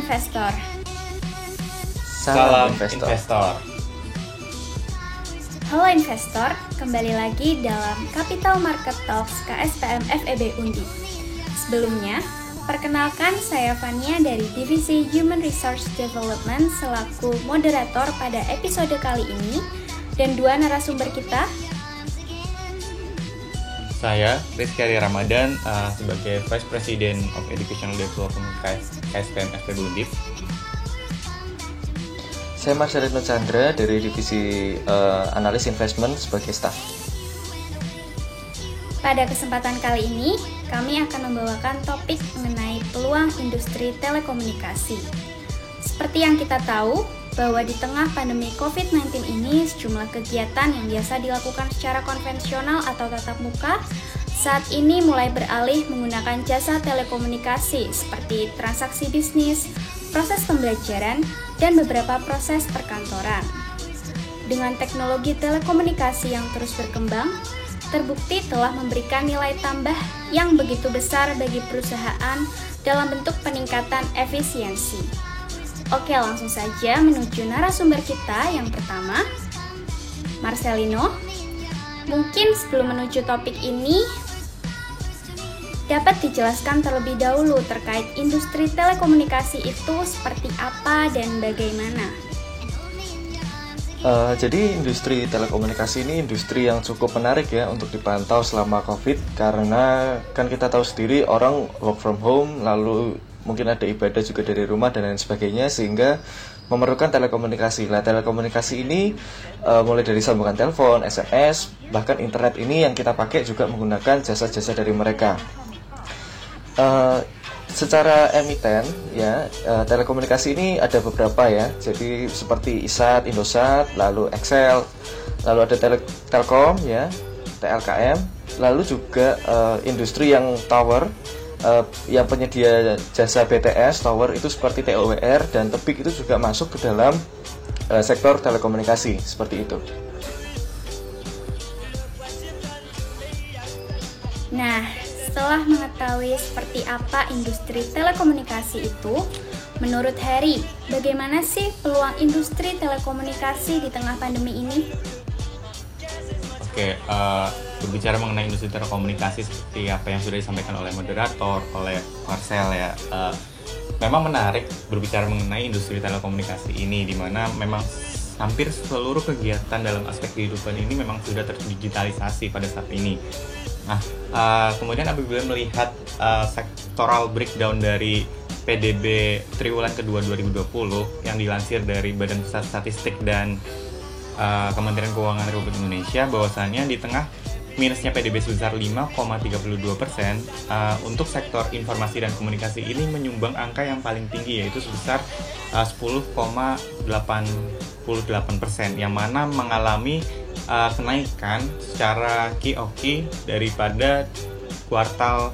investor. Salam investor. Halo investor, kembali lagi dalam Capital Market Talks KSPM FEB Undi. Sebelumnya, perkenalkan saya Fania dari Divisi Human Resource Development selaku moderator pada episode kali ini, dan dua narasumber kita. Saya Rizky Ari Ramadan sebagai Vice President of Educational Development KSPM FEB Undip. Saya Marcelino Chandra dari Divisi Analis Investment sebagai staff. Pada kesempatan kali ini, kami akan membawakan topik mengenai peluang industri telekomunikasi. Seperti yang kita tahu, bahwa di tengah pandemi COVID-19 ini, sejumlah kegiatan yang biasa dilakukan secara konvensional atau tatap muka, saat ini mulai beralih menggunakan jasa telekomunikasi seperti transaksi bisnis, proses pembelajaran, dan beberapa proses perkantoran. Dengan teknologi telekomunikasi yang terus berkembang, terbukti telah memberikan nilai tambah yang begitu besar bagi perusahaan dalam bentuk peningkatan efisiensi. Oke, langsung saja menuju narasumber kita yang pertama, Marcelino. Mungkin sebelum menuju topik ini, dapat dijelaskan terlebih dahulu terkait industri telekomunikasi itu seperti apa dan bagaimana? Jadi industri telekomunikasi ini industri yang cukup menarik ya untuk dipantau selama COVID, karena kan kita tahu sendiri orang work from home, lalu mungkin ada ibadah juga dari rumah dan lain sebagainya, sehingga memerlukan telekomunikasi. Nah, telekomunikasi ini mulai dari sambungan telepon, SMS, bahkan internet ini yang kita pakai juga menggunakan jasa-jasa dari mereka. Secara emiten ya, telekomunikasi ini ada beberapa ya. Jadi seperti ISAT, Indosat, lalu Excel, lalu ada Telkom ya, TLKM, lalu juga industri yang tower, yang penyedia jasa BTS tower itu seperti TOWR dan Tebik itu juga masuk ke dalam sektor telekomunikasi seperti itu. Nah, setelah mengetahui seperti apa industri telekomunikasi itu, menurut Harry, bagaimana sih peluang industri telekomunikasi di tengah pandemi ini? Oke, berbicara mengenai industri telekomunikasi seperti apa yang sudah disampaikan oleh moderator, oleh Marcel ya, memang menarik berbicara mengenai industri telekomunikasi ini, di mana memang hampir seluruh kegiatan dalam aspek kehidupan ini memang sudah terdigitalisasi pada saat ini. Nah, kemudian apabila melihat sektoral breakdown dari PDB triwulan kedua 2020 yang dilansir dari Badan Pusat Statistik dan Kementerian Keuangan Republik Indonesia, bahwasannya di tengah minusnya PDB sebesar 5,32%, untuk sektor informasi dan komunikasi ini menyumbang angka yang paling tinggi, yaitu sebesar 10,88%, yang mana mengalami kenaikan secara QoQ daripada kuartal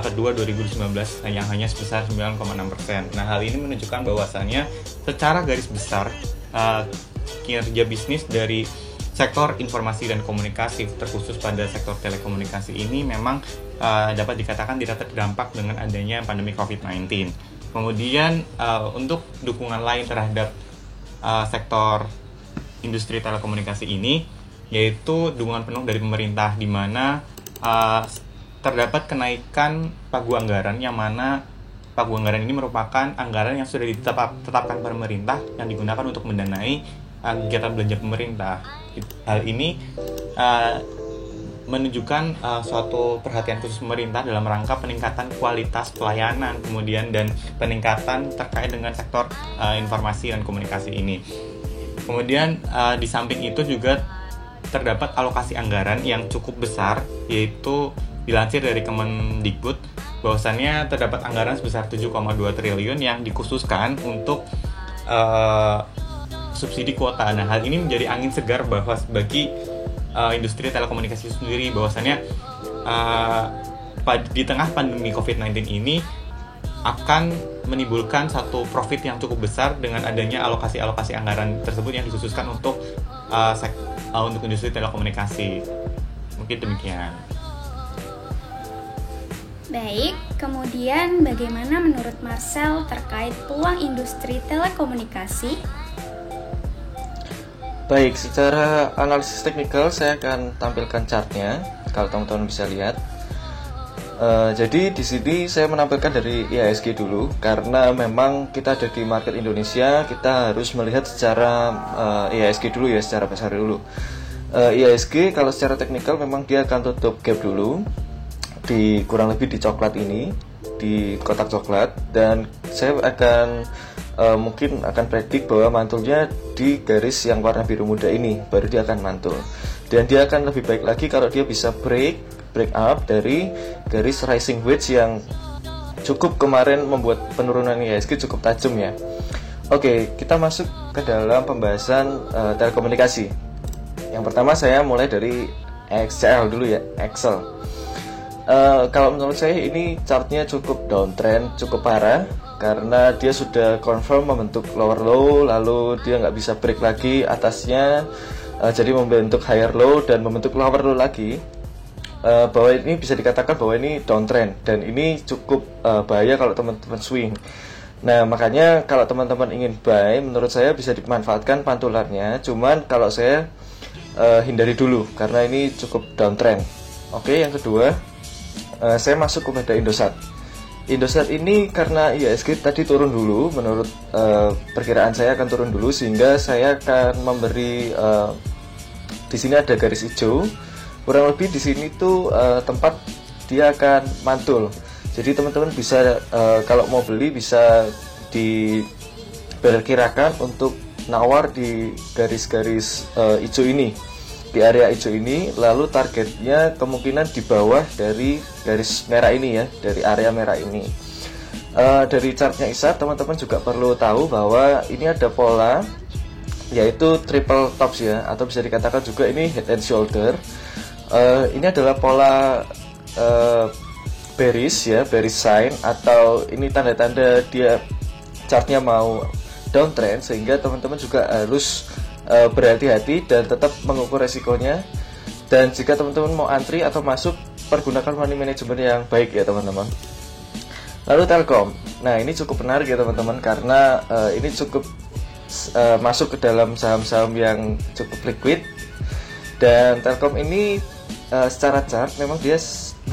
kedua 2019 yang hanya sebesar 9,6%. Nah, hal ini menunjukkan bahwasannya secara garis besar kinerja bisnis dari sektor informasi dan komunikasi, terkhusus pada sektor telekomunikasi ini memang dapat dikatakan tidak terdampak dengan adanya pandemi COVID-19. Kemudian untuk dukungan lain terhadap sektor industri telekomunikasi ini, yaitu dukungan penuh dari pemerintah, di mana terdapat kenaikan pagu anggaran, yang mana pagu anggaran ini merupakan anggaran yang sudah ditetapkan pemerintah yang digunakan untuk mendanai kegiatan belanja pemerintah. Hal ini menunjukkan suatu perhatian khusus pemerintah dalam rangka peningkatan kualitas pelayanan, kemudian dan peningkatan terkait dengan sektor informasi dan komunikasi ini. Kemudian di samping itu juga terdapat alokasi anggaran yang cukup besar, yaitu dilansir dari Kemendikbud bahwasannya terdapat anggaran sebesar 7,2 triliun yang dikhususkan untuk subsidi kuota. Nah, hal ini menjadi angin segar bahwa bagi industri telekomunikasi sendiri, bahwasannya di tengah pandemi COVID-19 ini akan menimbulkan satu profit yang cukup besar dengan adanya alokasi anggaran tersebut yang dikhususkan untuk industri telekomunikasi. Mungkin demikian. Baik, kemudian bagaimana menurut Marcel terkait peluang industri telekomunikasi? Baik, secara analisis teknikal saya akan tampilkan chartnya kalau teman-teman bisa lihat. Jadi di sini saya menampilkan dari IHSG dulu karena memang kita ada di market Indonesia, kita harus melihat secara IHSG dulu ya, secara besar dulu. IHSG kalau secara teknikal memang dia akan tutup gap dulu di kurang lebih di coklat ini, di kotak coklat, dan saya akan mungkin akan predik bahwa mantulnya di garis yang warna biru muda ini, baru dia akan mantul. Dan dia akan lebih baik lagi kalau dia bisa break up dari garis rising wedge yang cukup kemarin membuat penurunan IHSG cukup tajam ya. Oke, kita masuk ke dalam pembahasan telekomunikasi. Yang pertama saya mulai dari XCL dulu ya, Excel. Kalau menurut saya ini chartnya cukup downtrend, cukup parah karena dia sudah confirm membentuk lower low, lalu dia nggak bisa break lagi atasnya, jadi membentuk higher low dan membentuk lower low lagi. Bahwa ini bisa dikatakan bahwa ini downtrend dan ini cukup bahaya kalau teman-teman swing. Nah, makanya kalau teman-teman ingin buy, menurut saya bisa dimanfaatkan pantulannya. Cuman kalau saya hindari dulu karena ini cukup downtrend. Oke, yang kedua saya masuk kepada Indosat. Indosat ini karena IHSG tadi turun dulu, menurut perkiraan saya akan turun dulu sehingga saya akan memberi di sini ada garis hijau. Kurang lebih di sini tuh tempat dia akan mantul. Jadi teman-teman bisa kalau mau beli bisa diperkirakan untuk nawar di garis-garis hijau ini, di area hijau ini. Lalu targetnya kemungkinan di bawah dari garis merah ini ya, dari area merah ini. Dari chartnya ISAT teman-teman juga perlu tahu bahwa ini ada pola yaitu triple tops ya, atau bisa dikatakan juga ini head and shoulder. Ini adalah pola bearish ya, bearish sign, atau ini tanda-tanda dia chartnya mau downtrend, sehingga teman-teman juga harus berhati-hati dan tetap mengukur resikonya. Dan jika teman-teman mau antri atau masuk, pergunakan money management yang baik ya teman-teman. Lalu Telkom, nah ini cukup menarik ya teman-teman karena ini cukup masuk ke dalam saham-saham yang cukup liquid. Dan Telkom ini secara chart memang dia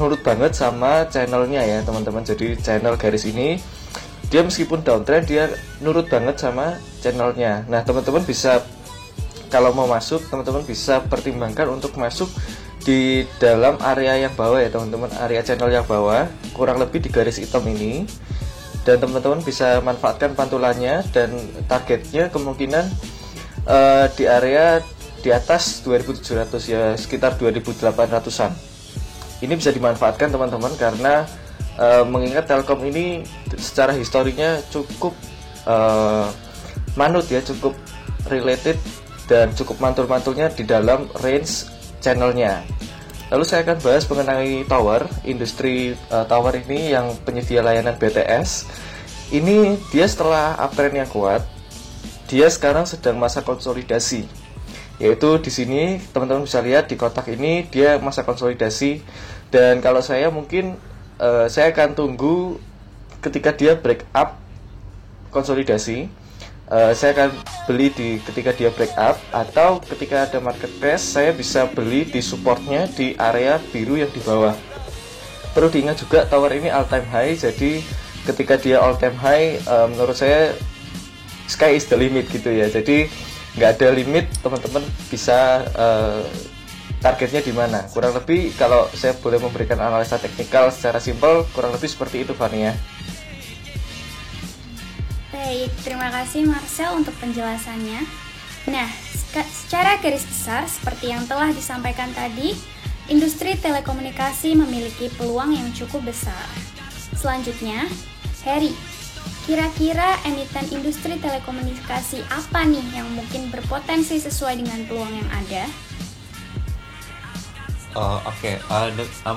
nurut banget sama channelnya ya teman-teman. Jadi channel garis ini dia meskipun downtrend dia nurut banget sama channelnya. Nah teman-teman bisa kalau mau masuk, teman-teman bisa pertimbangkan untuk masuk di dalam area yang bawah ya teman-teman, area channel yang bawah kurang lebih di garis hitam ini. Dan teman-teman bisa manfaatkan pantulannya dan targetnya kemungkinan di area di atas 2700 ya, sekitar 2800-an. Ini bisa dimanfaatkan teman-teman karena mengingat Telkom ini secara historinya cukup manut ya, cukup related dan cukup mantul-mantulnya di dalam range channelnya. Lalu saya akan bahas mengenai tower, industri tower ini yang penyedia layanan BTS. Ini dia setelah uptrend yang kuat, dia sekarang sedang masa konsolidasi. Yaitu di sini teman-teman bisa lihat di kotak ini dia masa konsolidasi, dan kalau saya mungkin saya akan tunggu ketika dia break up konsolidasi. Saya akan beli ketika dia break up, atau ketika ada market crash saya bisa beli di supportnya di area biru yang di bawah. Perlu diingat juga tower ini all time high, jadi ketika dia all time high menurut saya sky is the limit gitu ya. Jadi nggak ada limit, teman-teman bisa targetnya di mana. Kurang lebih kalau saya boleh memberikan analisa teknikal secara simpel, kurang lebih seperti itu Fania. Baik, terima kasih Marcel untuk penjelasannya. Nah, secara garis besar seperti yang telah disampaikan tadi, industri telekomunikasi memiliki peluang yang cukup besar. Selanjutnya, Heri, kira-kira emiten industri telekomunikasi apa nih yang mungkin berpotensi sesuai dengan peluang yang ada? Oke.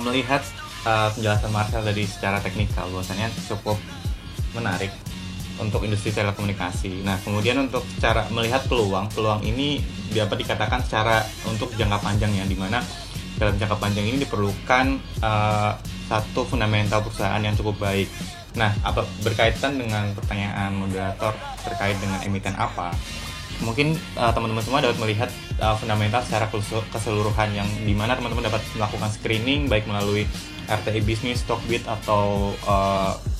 Melihat penjelasan Marcel tadi secara teknikal, bahwasanya cukup menarik untuk industri telekomunikasi. Nah, kemudian untuk cara melihat peluang ini dapat dikatakan secara untuk jangka panjang ya, dimana dalam jangka panjang ini diperlukan satu fundamental perusahaan yang cukup baik. Nah, berkaitan dengan pertanyaan moderator terkait dengan emiten apa, mungkin teman-teman semua dapat melihat fundamental secara keseluruhan, yang dimana teman-teman dapat melakukan screening baik melalui RTI Bisnis, Stockbit, atau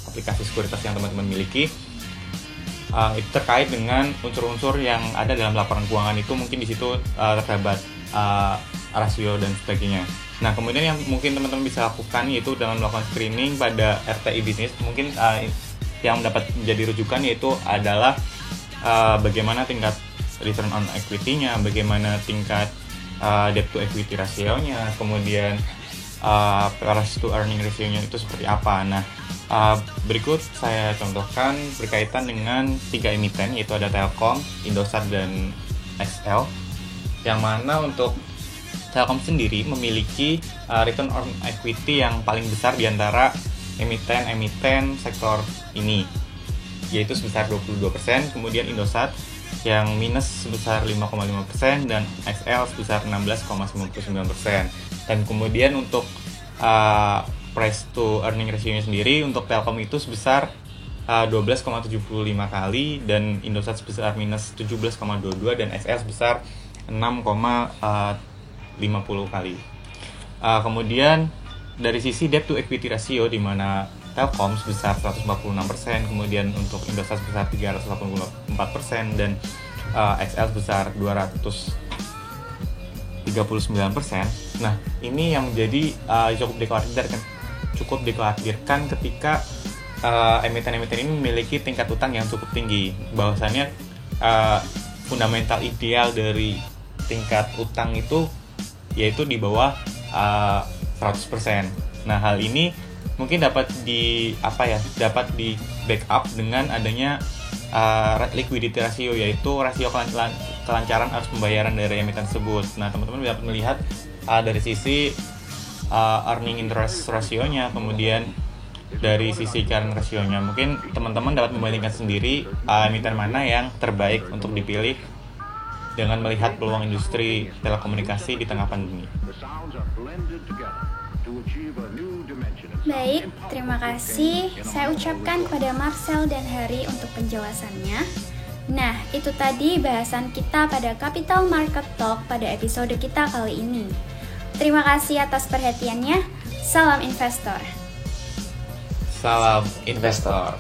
aplikasi sekuritas yang teman-teman miliki. Itu terkait dengan unsur-unsur yang ada dalam laporan keuangan itu, mungkin di situ terdapat rasio dan sebagainya. Nah, kemudian yang mungkin teman-teman bisa lakukan yaitu dengan melakukan screening pada RTI Bisnis. Mungkin yang dapat menjadi rujukan yaitu adalah bagaimana tingkat return on equity-nya, bagaimana tingkat debt to equity ratio-nya, kemudian price to earning ratio-nya itu seperti apa. Nah, berikut saya contohkan berkaitan dengan 3 emiten, yaitu ada Telkom, Indosat, dan XL, yang mana untuk Telkom sendiri memiliki return on equity yang paling besar di antara emiten sektor ini, yaitu sebesar 22%, kemudian Indosat yang minus sebesar 5,5%, dan XL sebesar 16,99%. Dan kemudian untuk price to earning ratio-nya sendiri untuk Telkom itu sebesar 12,75 kali, dan Indosat sebesar minus 17,22, dan XL sebesar 6,50 kali. Kemudian dari sisi debt to equity ratio, di mana Telkom sebesar 146%, kemudian untuk Indosat sebesar 384%, dan XL sebesar 239%. Nah, ini yang menjadi cukup dikhawatirkan ketika emiten-emiten ini memiliki tingkat utang yang cukup tinggi. Bahwasannya fundamental ideal dari tingkat utang itu yaitu di bawah 100%. Nah, hal ini mungkin dapat di backup dengan adanya liquidity ratio, yaitu rasio kelancaran arus pembayaran dari emiten tersebut. Nah, teman-teman dapat melihat dari sisi earning interest ratio-nya, kemudian dari sisi current ratio-nya. Mungkin teman-teman dapat membandingkan sendiri emiten mana yang terbaik untuk dipilih dengan melihat peluang industri telekomunikasi di tengah pandemi. Baik, terima kasih saya ucapkan kepada Marcel dan Hari untuk penjelasannya. Nah, itu tadi bahasan kita pada Capital Market Talk pada episode kita kali ini. Terima kasih atas perhatiannya. Salam investor. Salam investor.